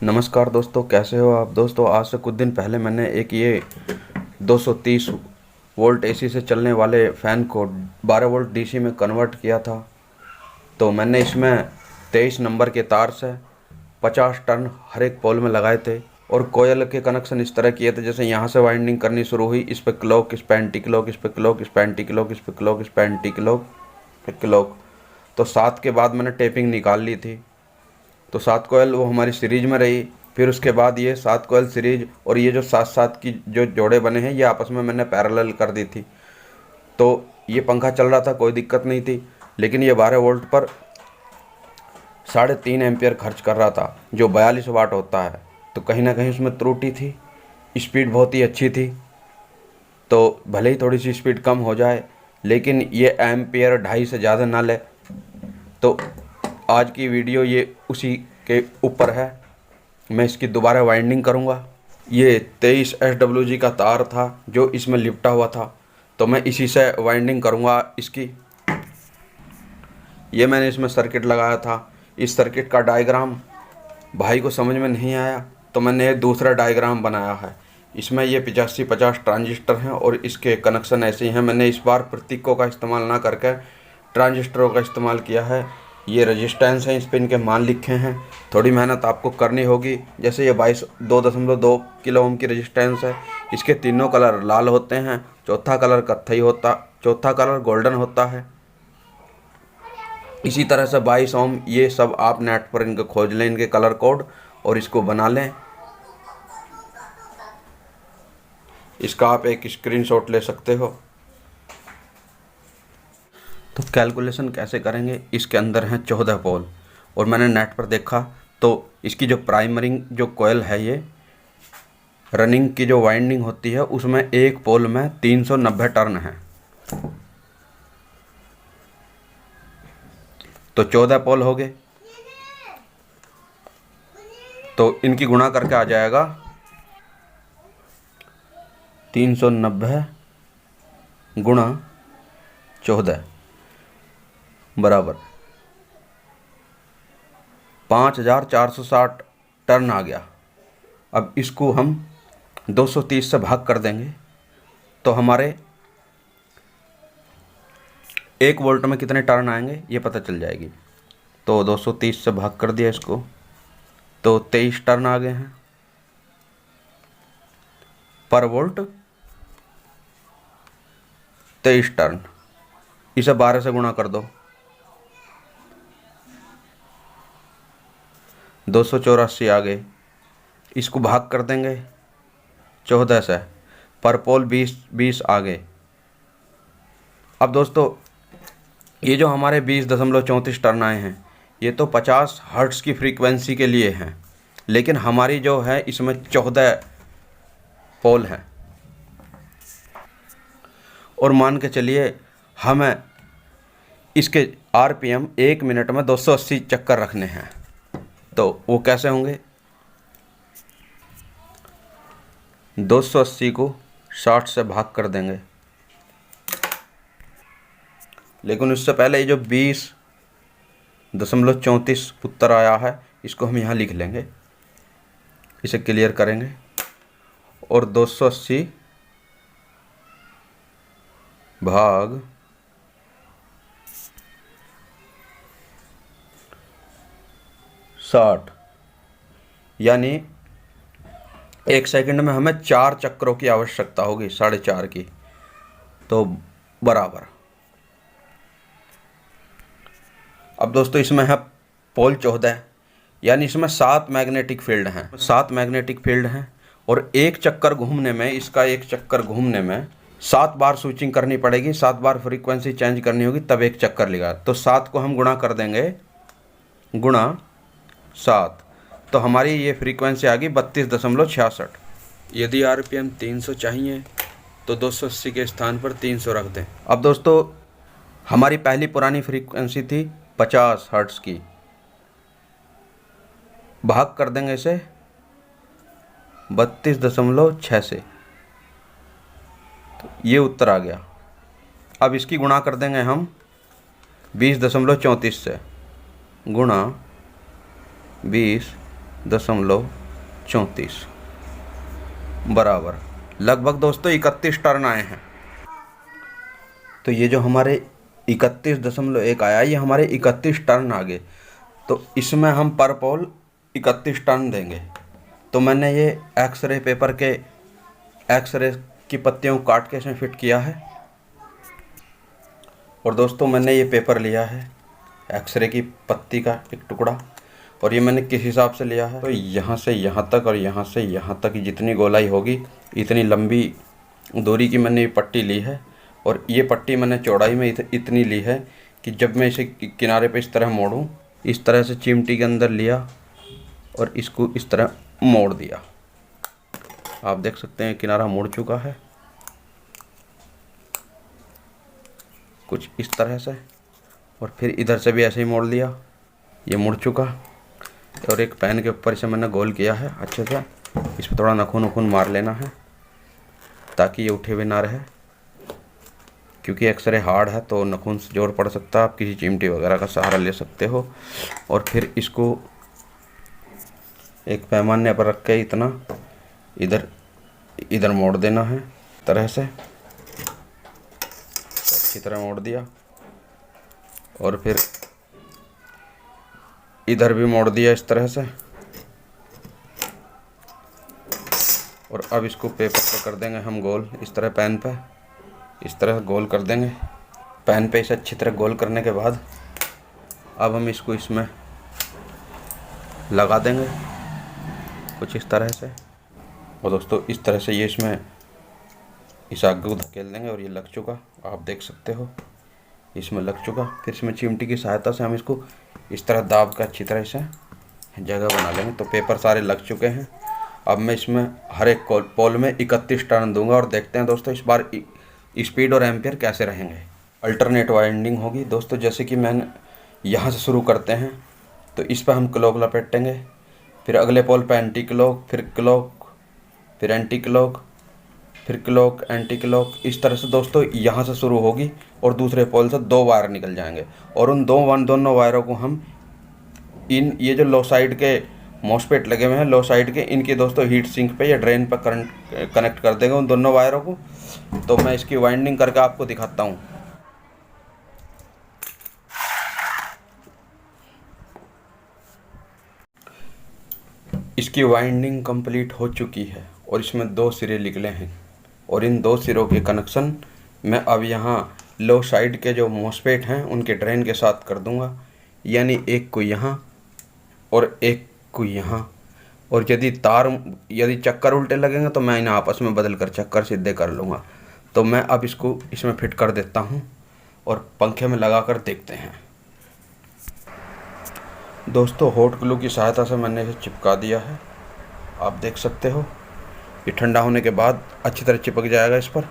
नमस्कार दोस्तों, कैसे हो आप। दोस्तों, आज से कुछ दिन पहले मैंने एक ये 230 वोल्ट एसी से चलने वाले फ़ैन को 12 वोल्ट डीसी में कन्वर्ट किया था। तो मैंने इसमें 23 नंबर के तार से 50 टर्न हर एक पोल में लगाए थे और कोयल के कनेक्शन इस तरह किए थे, जैसे यहाँ से वाइंडिंग करनी शुरू हुई, इस पर क्लॉक, इस पर एंटी क्लॉक, इस पर क्लॉक, इस पर एंटी क्लॉक, इस पर क्लॉक, इस पर एंटी क्लॉक, फिर क्लॉक। तो 7 के बाद मैंने टेपिंग निकाल ली थी। तो 7 कोयल वो हमारी सीरीज में रही। फिर उसके बाद ये 7 कोयल सीरीज और ये जो 7-7 की जो जोड़े बने हैं, ये आपस में मैंने पैरेलल कर दी थी। तो ये पंखा चल रहा था, कोई दिक्कत नहीं थी। लेकिन ये 12 वोल्ट पर 3.5 एम्पियर खर्च कर रहा था, जो 42 वाट होता है। तो कहीं ना कहीं उसमें त्रुटि थी। स्पीड बहुत ही अच्छी थी, तो भले ही थोड़ी सी स्पीड कम हो जाए, लेकिन ये एम्पियर 2.5 से ज़्यादा ना ले। तो आज की वीडियो ये उसी के ऊपर है। मैं इसकी दोबारा वाइंडिंग करूँगा। ये 23 SWG का तार था जो इसमें लिपटा हुआ था, तो मैं इसी से वाइंडिंग करूँगा इसकी। ये मैंने इसमें सर्किट लगाया था। इस सर्किट का डायग्राम भाई को समझ में नहीं आया, तो मैंने एक दूसरा डायग्राम बनाया है। इसमें ये 85-50 ट्रांजिस्टर हैं और इसके कनेक्शन ऐसे ही हैं। मैंने इस बार प्रतीकों का इस्तेमाल ना करके ट्रांजिस्टरों का इस्तेमाल किया है। ये रेजिस्टेंस है, इस पर इनके मान लिखे हैं। थोड़ी मेहनत आपको करनी होगी। जैसे ये 2.2 किलो ओम की रेजिस्टेंस है। इसके तीनों कलर लाल होते हैं, चौथा कलर कत्थई होता, चौथा कलर गोल्डन होता है। इसी तरह से 22 ओम, ये सब आप नेट पर इनके खोज लें, इनके कलर कोड, और इसको बना लें। इसका आप एक स्क्रीनशॉट ले सकते हो। तो कैलकुलेशन कैसे करेंगे, इसके अंदर हैं 14 पोल, और मैंने नेट पर देखा तो इसकी जो प्राइमरी जो कोयल है, ये रनिंग की जो वाइंडिंग होती है, उसमें एक पोल में 390 टर्न है। तो 14 पोल हो गए, तो इनकी गुणा करके आ जाएगा 390 गुणा 14 बराबर 5460 टर्न आ गया। अब इसको हम 230 से भाग कर देंगे, तो हमारे 1 वोल्ट में कितने टर्न आएंगे ये पता चल जाएगी। तो 230 से भाग कर दिया इसको, तो 23 टर्न आ गए हैं पर वोल्ट। 23 टर्न, इसे 12 से गुणा कर दो, 284 आ गए। इसको भाग कर देंगे 14 से, पर पोल 20 आ गए। अब दोस्तों, ये जो हमारे 20.34 टर्न आए हैं, ये तो 50 हर्ट्ज़ की फ्रीक्वेंसी के लिए हैं, लेकिन हमारी जो है इसमें 14 पोल हैं। और मान के चलिए हमें इसके RPM 1 मिनट में 280 चक्कर रखने हैं, तो वो कैसे होंगे। 280 को 60 से भाग कर देंगे, लेकिन उससे पहले ये जो 20.34 उत्तर आया है, इसको हम यहाँ लिख लेंगे, इसे क्लियर करेंगे। और 280 भाग 60, यानी 1 सेकंड में हमें 4 चक्रों की आवश्यकता होगी, 4.5 की। तो बराबर, अब दोस्तों इसमें है पोल 14, यानी इसमें 7 मैग्नेटिक फील्ड हैं। 7 मैग्नेटिक फील्ड हैं, और एक चक्कर घूमने में, इसका एक चक्कर घूमने में 7 बार स्विचिंग करनी पड़ेगी, 7 बार फ्रीक्वेंसी चेंज करनी होगी, तब एक चक्कर लेगा। तो 7 को हम गुणा कर देंगे, गुणा 7, तो हमारी ये फ्रीक्वेंसी आ गई 32.66। यदि RPM 300 चाहिए तो 280 के स्थान पर 300 रख दें। अब दोस्तों, हमारी पहली पुरानी फ्रीक्वेंसी थी 50 हर्ट्ज़ की, भाग कर देंगे इसे 32.6 से, तो ये उत्तर आ गया। अब इसकी गुणा कर देंगे हम 20.34 से, गुणा 20 31.34 बराबर लगभग दोस्तों 31 टर्न आए हैं। तो ये जो हमारे 31.1 आया, ये हमारे 31 टर्न आ गए। तो इसमें हम पर पोल 31 टर्न देंगे। तो मैंने ये एक्सरे पेपर के एक्सरे की पत्तियों को काट के इसमें फिट किया है। और दोस्तों मैंने ये पेपर लिया है एक्सरे की पत्ती का एक टुकड़ा, और ये मैंने किस हिसाब से लिया है, तो यहाँ से यहाँ तक और यहाँ से यहाँ तक जितनी गोलाई होगी इतनी लंबी दूरी की मैंने ये पट्टी ली है। और ये पट्टी मैंने चौड़ाई में इतनी ली है कि जब मैं इसे किनारे पे इस तरह मोड़ूं, इस तरह से चिमटी के अंदर लिया और इसको इस तरह मोड़ दिया। आप देख सकते हैं किनारा मुड़ चुका है कुछ इस तरह से, और फिर इधर से भी ऐसे ही मोड़ लिया, ये मुड़ चुका। और एक पैन के ऊपर इसे मैंने गोल किया है अच्छे से। इस पर थोड़ा नखून मार लेना है ताकि ये उठे हुए ना रहे, क्योंकि एक्सरे हार्ड है तो नखून से जोर पड़ सकता है। आप किसी चिमटी वगैरह का सहारा ले सकते हो। और फिर इसको एक पैमाने पर रख के इतना इधर इधर मोड़ देना है तरह से, अच्छी तरह मोड़ दिया। और फिर इधर भी मोड़ दिया इस तरह से। और अब इसको पेपर पे कर देंगे हम गोल, इस तरह पैन पे इस तरह गोल कर देंगे। पैन पे इसे अच्छी तरह गोल करने के बाद अब हम इसको इसमें लगा देंगे कुछ इस तरह से। और दोस्तों इस तरह से ये इसमें इस आगे को धकेल देंगे और ये लग चुका, आप देख सकते हो इसमें लग चुका। फिर इसमें चिमटी की सहायता से हम इसको इस तरह दाब कर अच्छी तरह से जगह बना लेंगे। तो पेपर सारे लग चुके हैं। अब मैं इसमें हर एक पोल में 31 टर्न दूंगा और देखते हैं दोस्तों इस बार स्पीड और एम्पियर कैसे रहेंगे। अल्टरनेट वाइंडिंग होगी दोस्तों, जैसे कि मैंने यहाँ से शुरू करते हैं तो इस पर हम क्लॉक लपेटेंगे, फिर अगले पोल पे एंटी क्लॉक, फिर क्लॉक, फिर एंटी क्लॉक, फिर क्लॉक, एंटी क्लॉक। इस तरह से दोस्तों यहाँ से शुरू होगी और दूसरे पोल से 2 वायर निकल जाएंगे। और उन दोनों वायरों को हम इन ये जो लो साइड के मॉसफेट लगे हुए हैं लो साइड के, इनके दोस्तों हीट सिंक पे या ड्रेन पर करंट कनेक्ट कर देंगे उन दोनों वायरों को। तो मैं इसकी वाइंडिंग करके आपको दिखाता हूँ। इसकी वाइंडिंग कंप्लीट हो चुकी है और इसमें 2 सिरे निकले हैं। और इन 2 सिरों के कनेक्शन मैं अब यहाँ लो साइड के जो मॉसफेट हैं उनके ड्रेन के साथ कर दूंगा, यानी एक को यहाँ और एक को यहाँ। और यदि चक्कर उल्टे लगेंगे तो मैं इन्हें आपस में बदल कर चक्कर सीधे कर लूँगा। तो मैं अब इसको इसमें फिट कर देता हूँ और पंखे में लगा कर देखते हैं। दोस्तों हॉट ग्लू की सहायता से मैंने इसे चिपका दिया है, आप देख सकते हो। ये ठंडा होने के बाद अच्छी तरह चिपक जाएगा इस पर।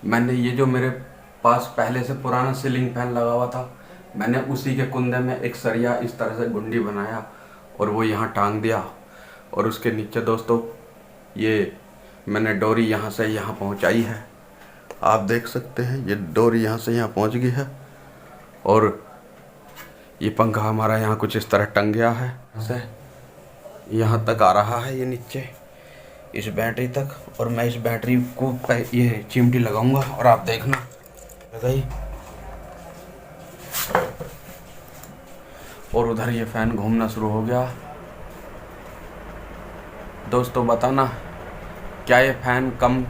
मैंने ये जो मेरे पास पहले से पुराना सीलिंग फैन लगा हुआ था, मैंने उसी के कुंदे में एक सरिया इस तरह से गुंडी बनाया और वो यहाँ टांग दिया। और उसके नीचे दोस्तों ये मैंने डोरी यहाँ से यहाँ पहुँचाई है, आप देख सकते हैं ये डोरी यहाँ से यहाँ पहुँच गई है। और ये पंखा हमारा यहाँ कुछ इस तरह टंग गया है, से यहाँ तक आ रहा है ये नीचे इस बैटरी तक। और मैं इस बैटरी को ये चिमटी लगाऊंगा और आप देखना लगाई। और उधर ये फैन घूमना शुरू हो गया। दोस्तों बताना क्या ये फैन कम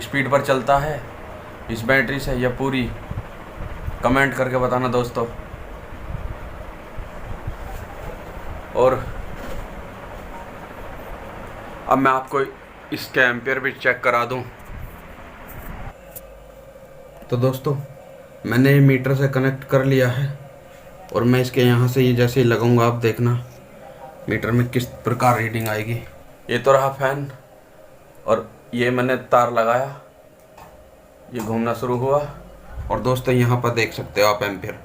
स्पीड पर चलता है इस बैटरी से या पूरी, कमेंट करके बताना दोस्तों। और अब मैं आपको इसके एम्पियर भी चेक करा दूं। तो दोस्तों मैंने मीटर से कनेक्ट कर लिया है और मैं इसके यहाँ से ये जैसे ही लगाऊंगा आप देखना मीटर में किस प्रकार रीडिंग आएगी। ये तो रहा फैन और ये मैंने तार लगाया, ये घूमना शुरू हुआ। और दोस्तों यहाँ पर देख सकते हो आप एम्पियर,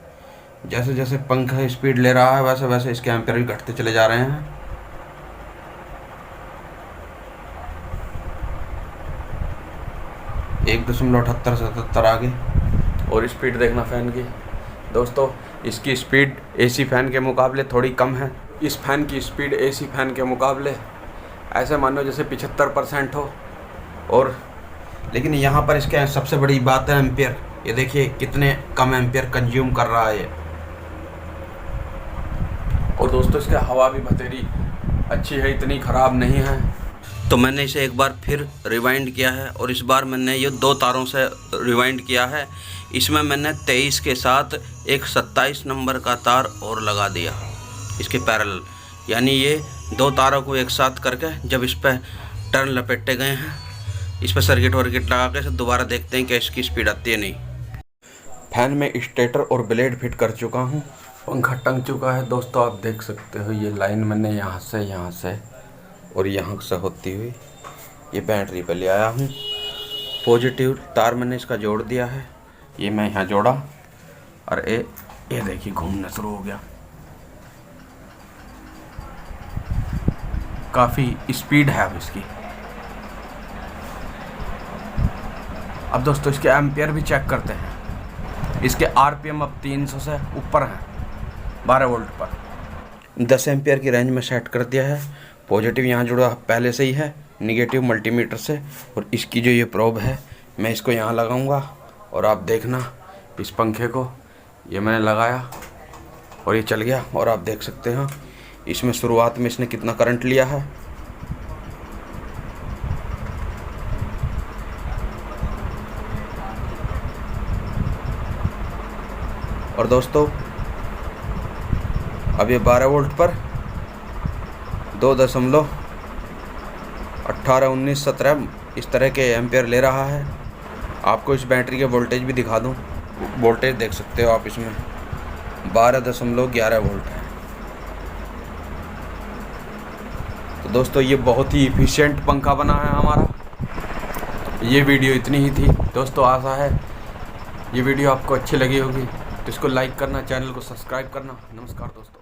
जैसे जैसे पंखा स्पीड ले रहा है वैसे वैसे इसके एम्पियर भी घटते चले जा रहे हैं। एक 1.7877 आगे। और स्पीड देखना फ़ैन की दोस्तों, इसकी स्पीड एसी फ़ैन के मुकाबले थोड़ी कम है। इस फ़ैन की स्पीड एसी फ़ैन के मुकाबले ऐसे मानो जैसे 75% हो। और लेकिन यहाँ पर इसके सबसे बड़ी बात है एम्पियर। ये देखिए कितने कम एम्पियर कंज्यूम कर रहा है ये। और दोस्तों इसके हवा भी बतेरी अच्छी है, इतनी ख़राब नहीं है। तो मैंने इसे एक बार फिर रिवाइंड किया है और इस बार मैंने ये 2 तारों से रिवाइंड किया है। इसमें मैंने 23 के साथ एक 27 नंबर का तार और लगा दिया इसके पैरेलल, यानी ये 2 तारों को एक साथ करके जब इस पर टर्न लपेटे गए हैं, इस पर सर्किट वर्किट लगा के दोबारा देखते हैं कि इसकी स्पीड आती है नहीं। फैन में स्टेटर और ब्लेड फिट कर चुका हूँ, पंखा टंग चुका है दोस्तों। आप देख सकते हो ये लाइन मैंने यहाँ से और यहाँ से होती हुई ये बैटरी पे ले आया हूँ। पॉजिटिव तार मैंने इसका जोड़ दिया है, ये मैं यहाँ जोड़ा और ये देखिए घूमना शुरू हो गया। काफ़ी स्पीड है अब इसकी। अब दोस्तों इसके एम्पियर भी चेक करते हैं। इसके आरपीएम अब 300 से ऊपर हैं 12 वोल्ट पर। 10 एम्पियर की रेंज में सेट कर दिया है। पॉजिटिव यहाँ जुड़ा पहले से ही है, निगेटिव मल्टीमीटर से। और इसकी जो ये प्रोब है मैं इसको यहाँ लगाऊंगा और आप देखना इस पंखे को ये मैंने लगाया और ये चल गया। और आप देख सकते हैं इसमें शुरुआत में इसने कितना करंट लिया है। और दोस्तों अब ये 12 वोल्ट पर 2.18, 19, 17 इस तरह के एम्पियर ले रहा है। आपको इस बैटरी के वोल्टेज भी दिखा दूं, वोल्टेज देख सकते हो आप, इसमें 12.11 वोल्ट है। तो दोस्तों ये बहुत ही इफ़िशियंट पंखा बना है हमारा। ये वीडियो इतनी ही थी दोस्तों, आशा है ये वीडियो आपको अच्छी लगी होगी। तो इसको लाइक करना, चैनल को सब्सक्राइब करना। नमस्कार दोस्तों।